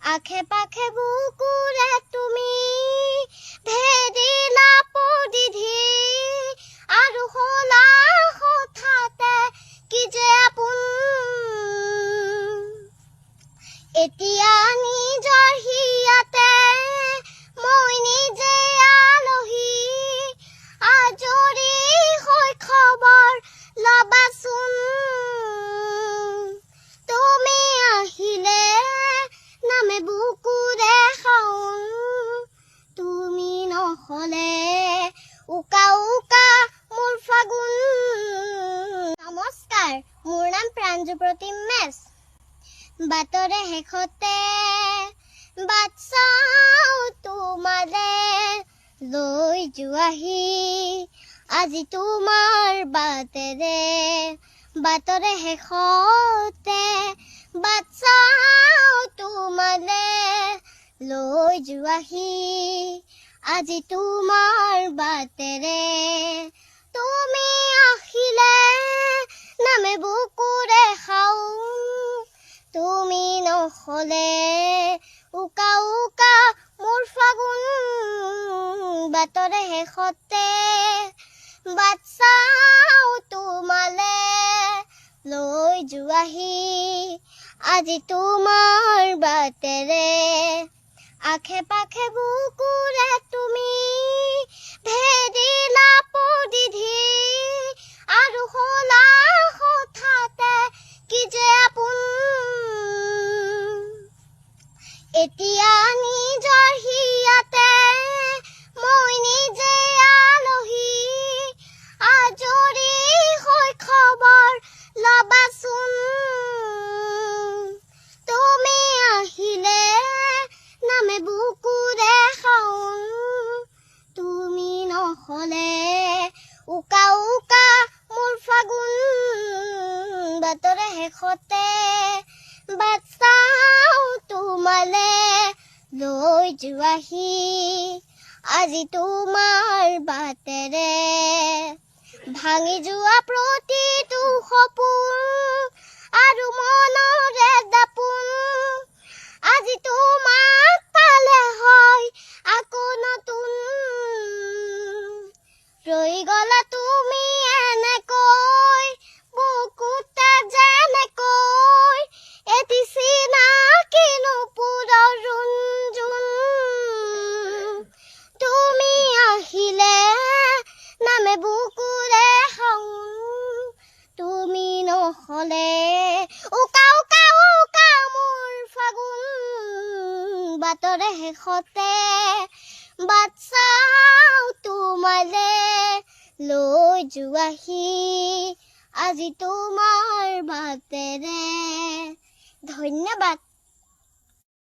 আখে পাখে বুকুৰে তুমি ভেদিলা পৰিধি আৰু হলা হঠাতে কি যে আপোন এতিয়া নিজৰ হিয়াতে মই নিজে আলহী আজৰি হৈ খবৰ লবাচোন তুমি আহিলে নামে বুকুৰে খাওঁ তুমি নহলে উকা উকা মোৰ ফাগুন নমস্কাৰ মোৰ নাম প্ৰাঞ্জুপ্ৰতিম মেছ বাটৰে শেষতে বাট চাওঁ তোমালে লৈ যোৱাহি আজি তোমাৰ বাটৰে শেষতে বাট চাওঁ তোমালে লৈ যোৱাহি আজি তোমাৰ বাটেৰে তুমি আহিলে নামে বুকুৰে খাওঁ তুমি নহলে উকা উকা মোৰ ফাগুন বাটৰে শেষতে বাট চাওঁ তোমালে লৈ যোৱাহি আজি তোমাৰ বাটেৰে আখে পাখে বুকুৰে তুমি ভেদিলা পৰিধি আৰু হলা হঠাতে কি যে আপোন এতিয়া নিজৰ হিয়াতে মই নিজে আলহী আজৰি হৈ খবৰ লবাচোন তুমি আহিলে নামে বুকুৰে খাওঁ তুমি নহলে উকা উকা মোৰ ফাগুন বাটৰে শেষতে বাট চাওঁ তোমালে লৈ যোৱাহি আজি তোমাৰ বাটেৰে ভাঙি যোৱা প্ৰতিটো সপোন আৰু মনৰে দাপোন আজি তোমাক পালে হয় আকৌ নতুন ৰৈ গলা তুমি এনেকৈ বুকুতে যেনেকৈ এটি চিনাকি নুপুৰৰ ৰুণজুন তুমি আহিলে নামে বুকুৰে খাওঁ তুমি নহলে উকা উকা উকা মোৰ ফাগুন বাটৰে শেষতে বাট চাওঁ তোমালে লৈ যোৱাহি আজি তোমাৰ বাটেৰে ধন্যবাদ।